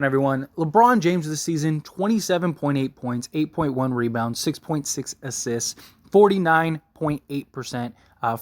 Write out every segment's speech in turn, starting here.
Everyone, LeBron James this season, 27.8 points, 8.1 rebounds, 6.6 assists, 49.8%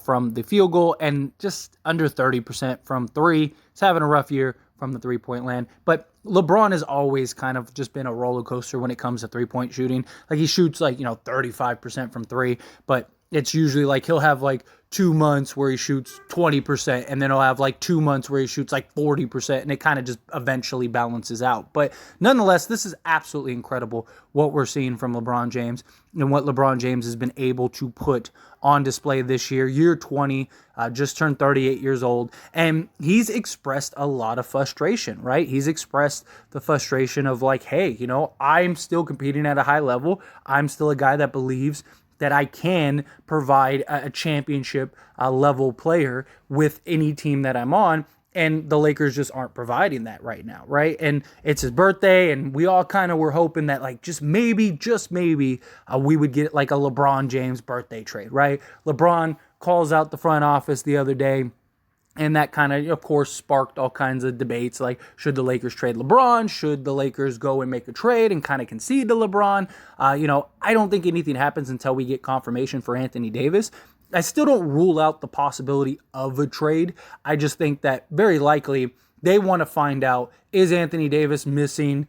from the field goal, and just under 30% from three. He's having a rough year from the three-point land, but LeBron has always kind of just been a roller coaster when it comes to three-point shooting. Like, he shoots 35% from three, but it's usually like he'll have 2 months where he shoots 20%, and then he'll have 2 months where he shoots 40%, and it kind of just eventually balances out. But nonetheless, this is absolutely incredible what we're seeing from LeBron James and what LeBron James has been able to put on display this year 20, just turned 38 years old, and he's expressed a lot of frustration, right? He's expressed the frustration of hey, I'm still competing at a high level. I'm still a guy that believes that I can provide a championship level player with any team that I'm on. And the Lakers just aren't providing that right now, right? And it's his birthday, and we all kind of were hoping that just maybe, we would get a LeBron James birthday trade, right? LeBron calls out the front office the other day, and that kind of course, sparked all kinds of debates, should the Lakers trade LeBron? Should the Lakers go and make a trade and kind of concede to LeBron? I don't think anything happens until we get confirmation for Anthony Davis. I still don't rule out the possibility of a trade. I just think that very likely they want to find out, is Anthony Davis missing,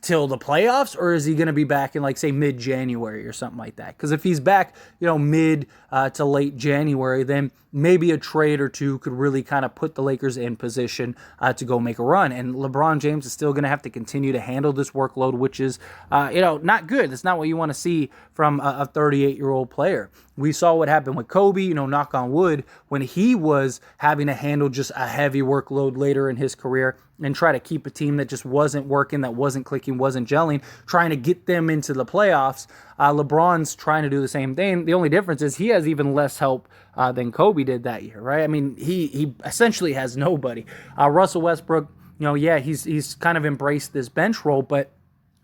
till the playoffs, or is he going to be back in say mid-January or something like that? Because if he's back, mid to late January, then maybe a trade or two could really kind of put the Lakers in position to go make a run. And LeBron James is still going to have to continue to handle this workload, which is, not good. It's not what you want to see from a 38-year-old player. We saw what happened with Kobe, knock on wood, when he was having to handle just a heavy workload later in his career and try to keep a team that just wasn't working, that wasn't clicking, wasn't gelling, trying to get them into the playoffs. LeBron's trying to do the same thing. The only difference is he has even less help than Kobe did that year, right? I mean, he essentially has nobody. Russell Westbrook, he's kind of embraced this bench role, but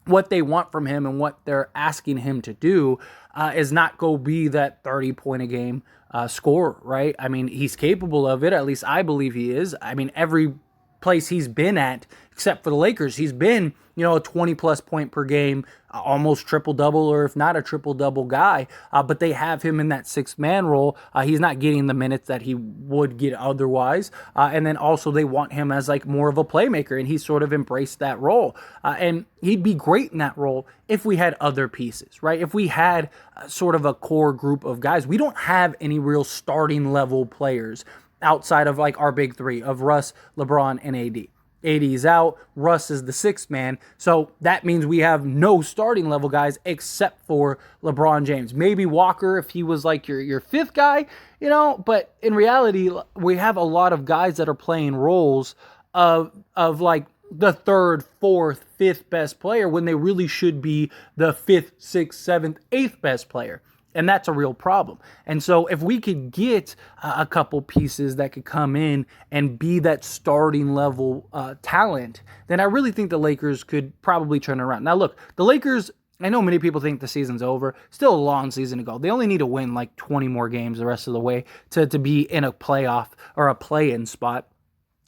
what they want from him and what they're asking him to do is not go be that 30-point-a-game scorer, right? I mean, he's capable of it. At least I believe he is. I mean, every place he's been at, except for the Lakers, he's been, a 20-plus point per game, almost triple-double, or if not a triple-double guy. But they have him in that sixth-man role. He's not getting the minutes that he would get otherwise. And then also they want him as more of a playmaker, and he's sort of embraced that role. And he'd be great in that role if we had other pieces, right? If we had sort of a core group of guys. We don't have any real starting-level players outside of our big three of Russ, LeBron, and AD. AD is out. Russ is the sixth man. So that means we have no starting level guys except for LeBron James. Maybe Walker if he was your fifth guy, but in reality, we have a lot of guys that are playing roles of the third, fourth, fifth best player when they really should be the fifth, sixth, seventh, eighth best player. And that's a real problem. And so if we could get a couple pieces that could come in and be that starting level talent, then I really think the Lakers could probably turn it around. Now, look, the Lakers, I know many people think the season's over. Still a long season to go. They only need to win 20 more games the rest of the way to be in a playoff or a play-in spot.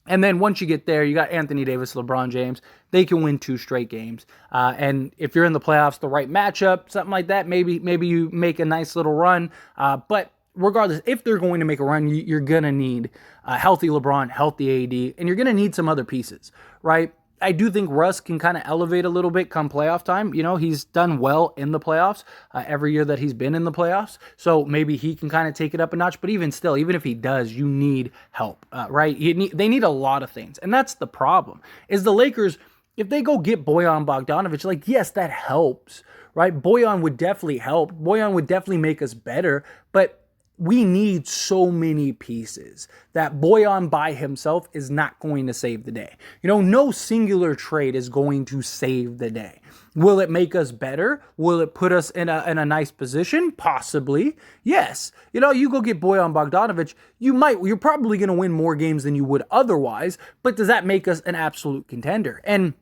And then once you get there, you got Anthony Davis, LeBron James. They can win 2 straight games. And if you're in the playoffs, the right matchup, something like that, maybe you make a nice little run. But regardless, if they're going to make a run, you're going to need a healthy LeBron, healthy AD, and you're going to need some other pieces, right? I do think Russ can kind of elevate a little bit come playoff time. He's done well in the playoffs every year that he's been in the playoffs. So maybe he can kind of take it up a notch. But even still, even if he does, you need help, right? They need a lot of things. And that's the problem, is the Lakers, if they go get Bojan Bogdanovic, yes, that helps, right? Bojan would definitely help. Bojan would definitely make us better. But we need so many pieces that Bojan by himself is not going to save the day. No singular trade is going to save the day. Will it make us better? Will it put us in a nice position? Possibly. Yes. You go get Bojan Bogdanovic, you're probably going to win more games than you would otherwise, but does that make us an absolute contender? And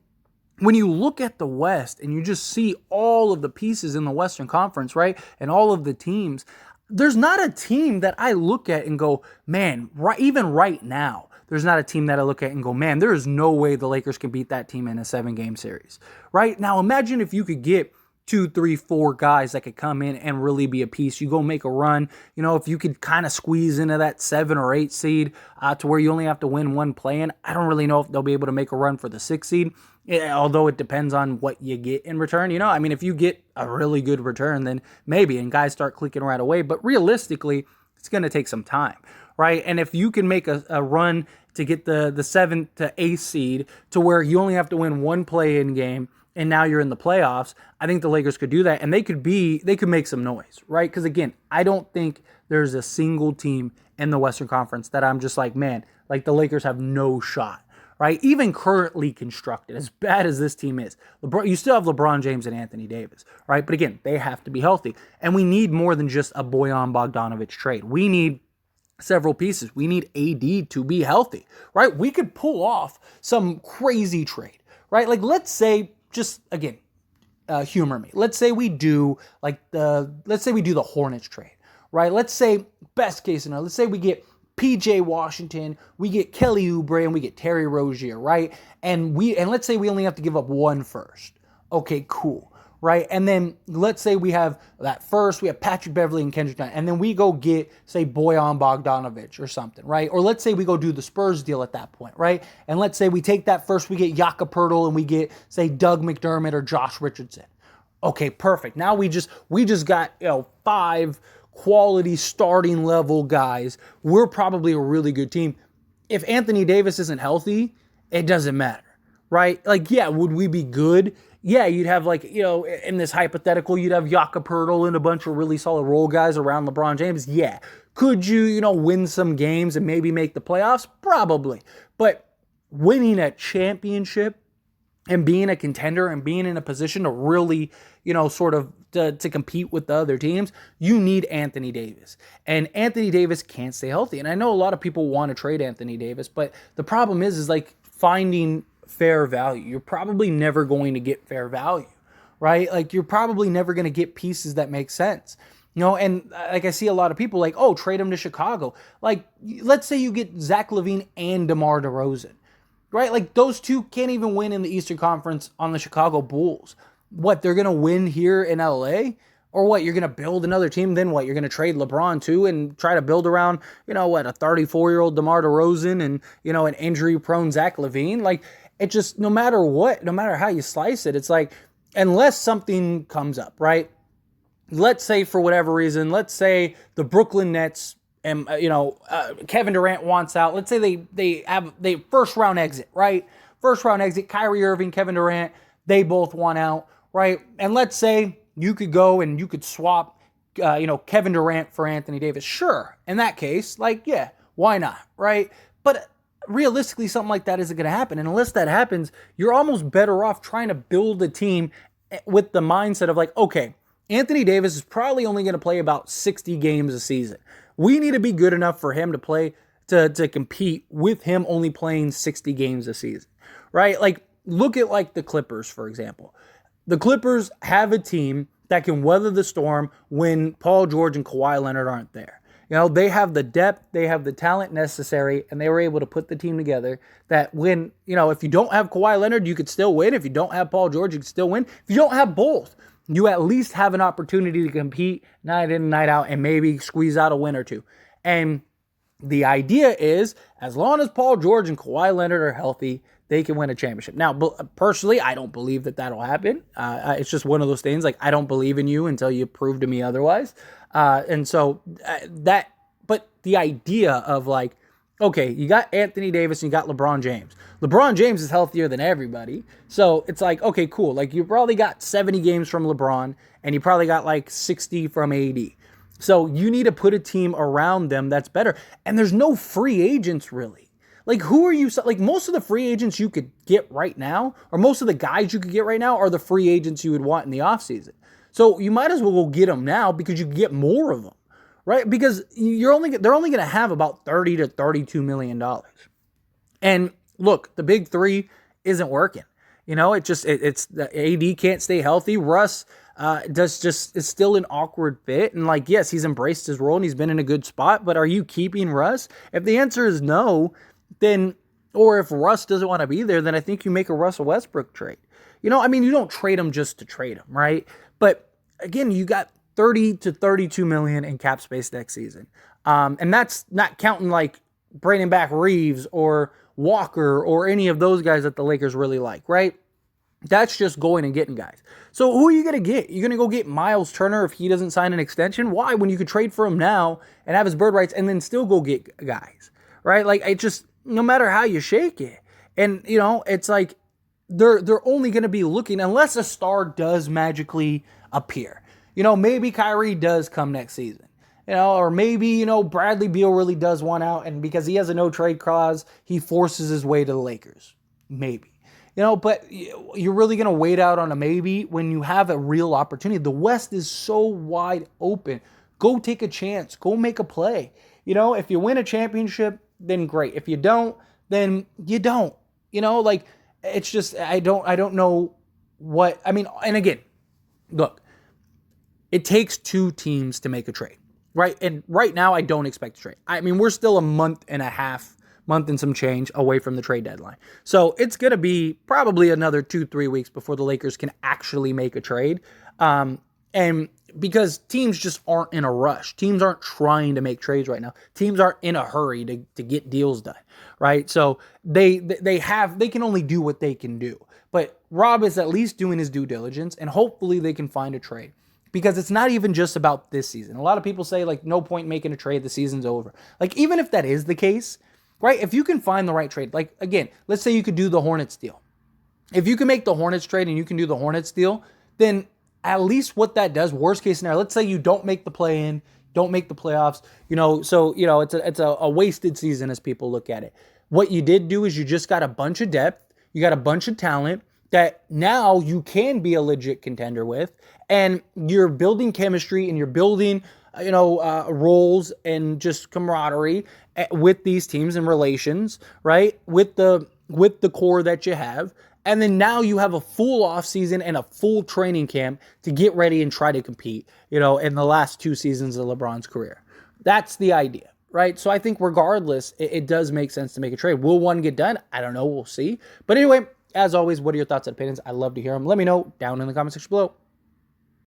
when you look at the West and you just see all of the pieces in the Western Conference, right, and all of the teams, there's not a team that I look at and go, man, even right now, there's not a team that I look at and go, man, there is no way the Lakers can beat that team in a 7-game series, right? Now, imagine if you could get 2, 3, 4 guys that could come in and really be a piece. You go make a run. If you could kind of squeeze into that 7 or 8 seed to where you only have to win one play-in. I don't really know if they'll be able to make a run for the 6 seed, although it depends on what you get in return. If you get a really good return, then maybe, and guys start clicking right away. But realistically, it's going to take some time, right? And if you can make a run to get the 7th to 8th seed to where you only have to win one play-in game, and now you're in the playoffs, I think the Lakers could do that, and they could make some noise, right? Because again, I don't think there's a single team in the Western Conference that I'm just like, man, like the Lakers have no shot, right? Even currently constructed, as bad as this team is, you still have LeBron James and Anthony Davis, right? But again, they have to be healthy, and we need more than just a Bojan Bogdanovic trade. We need several pieces. We need AD to be healthy, right? We could pull off some crazy trade, right? Like, let's say, just again, humor me. Let's say we do the Hornets trade, right? Let's say best case scenario. Let's say we get PJ Washington, we get Kelly Oubre, and we get Terry Rozier, right? And let's say we only have to give up one first. Okay, cool. Right? And then let's say we have that first, we have Patrick Beverley and Kendrick Nunn, and then we go get, say, Bojan Bogdanovic or something, right? Or let's say we go do the Spurs deal at that point, right? And let's say we take that first, we get Jakob Poeltl, and we get, say, Doug McDermott or Josh Richardson. Okay, perfect. Now we just got 5 quality starting level guys. We're probably a really good team. If Anthony Davis isn't healthy, it doesn't matter, right? Like, yeah, would we be good? Yeah, you'd have in this hypothetical, you'd have Jakob Poeltl and a bunch of really solid role guys around LeBron James. Yeah. Could you, win some games and maybe make the playoffs? Probably. But winning a championship and being a contender and being in a position to really, to compete with the other teams, you need Anthony Davis. And Anthony Davis can't stay healthy. And I know a lot of people want to trade Anthony Davis, but the problem is finding fair value. You're probably never going to get fair value, right? Like, you're probably never going to get pieces that make sense. And I see a lot of people like, oh, trade him to Chicago. Like, let's say you get Zach LaVine and DeMar DeRozan, right? Like, those two can't even win in the Eastern Conference on the Chicago Bulls. What, they're going to win here in LA? Or what, you're going to build another team, then what, you're going to trade LeBron too and try to build around, a 34-year-old DeMar DeRozan and, an injury-prone Zach LaVine? Like, it just, no matter what, no matter how you slice it, it's like, unless something comes up, right? Let's say for whatever reason, let's say the Brooklyn Nets and, Kevin Durant wants out. Let's say they have first round exit, right? First round exit, Kyrie Irving, Kevin Durant, they both want out, right? And let's say you could go and you could swap, Kevin Durant for Anthony Davis. Sure. In that case, yeah, why not, right? But realistically, something like that isn't going to happen. And unless that happens, you're almost better off trying to build a team with the mindset of okay, Anthony Davis is probably only going to play about 60 games a season. We need to be good enough for him to play, to compete with him only playing 60 games a season, right? Like, look at the Clippers, for example. The Clippers have a team that can weather the storm when Paul George and Kawhi Leonard aren't there. They have the depth, they have the talent necessary, and they were able to put the team together that when, if you don't have Kawhi Leonard, you could still win. If you don't have Paul George, you could still win. If you don't have both, you at least have an opportunity to compete night in and night out and maybe squeeze out a win or two. And the idea is, as long as Paul George and Kawhi Leonard are healthy, they can win a championship. Now, personally, I don't believe that that'll happen. It's just one of those things, I don't believe in you until you prove to me otherwise. But the idea of okay, you got Anthony Davis and you got LeBron James. LeBron James is healthier than everybody. So it's okay, cool. You probably got 70 games from LeBron and you probably got 60 from AD. So you need to put a team around them that's better. And there's no free agents really. Who are you, most of the free agents you could get right now, or most of the guys you could get right now are the free agents you would want in the offseason. So you might as well go get them now because you can get more of them, right? Because they're only going to have about $30 to $32 million. And look, the big three isn't working. It's the AD can't stay healthy. Russ is still an awkward fit. And yes, he's embraced his role and he's been in a good spot, but are you keeping Russ? If the answer is no, then, or if Russ doesn't want to be there, then I think you make a Russell Westbrook trade. I mean, you don't trade him just to trade him, right? But again, you got 30 to 32 million in cap space next season. And that's not counting like bringing back Reeves or Walker or any of those guys that the Lakers really like, right? That's just going and getting guys. So who are you going to get? You're going to go get Miles Turner if he doesn't sign an extension? Why? When you could trade for him now and have his bird rights and then still go get guys, right? Like, it just, no matter how you shake it. And, it's like they're only going to be looking, unless a star does magically appear. Maybe Kyrie does come next season. Or maybe, Bradley Beal really does want out, and because he has a no-trade clause, he forces his way to the Lakers. Maybe. But you're really going to wait out on a maybe when you have a real opportunity. The West is so wide open. Go take a chance. Go make a play. If you win a championship, then great. If you don't, then you don't. Like, it's just, I don't know what, I mean, and again, look, it takes two teams to make a trade, right? And right now, I don't expect a trade. I mean, we're still a month and some change away from the trade deadline. So it's going to be probably another 2-3 weeks before the Lakers can actually make a trade. And because teams just aren't in a rush. Teams aren't trying to make trades right now. Teams aren't in a hurry to get deals done, right? So they can only do what they can do. But Rob is at least doing his due diligence, and hopefully they can find a trade. Because it's not even just about this season. A lot of people say, like, no point making a trade, the season's over. Like, even if that is the case, right, if you can find the right trade, like, again, let's say you could do the Hornets deal. If you can make the Hornets trade and you can do the Hornets deal, then at least what that does, worst case scenario, let's say you don't make the play-in, don't make the playoffs, so, it's a wasted season as people look at it. What you did do is you just got a bunch of depth, you got a bunch of talent that now you can be a legit contender with, and you're building chemistry and you're building, roles and just camaraderie with these teams and relations, right? With the core that you have. And then now you have a full offseason and a full training camp to get ready and try to compete, in the last 2 seasons of LeBron's career. That's the idea, right? So I think regardless, it does make sense to make a trade. Will one get done? I don't know. We'll see. But anyway, as always, what are your thoughts and opinions? I'd love to hear them. Let me know down in the comment section below.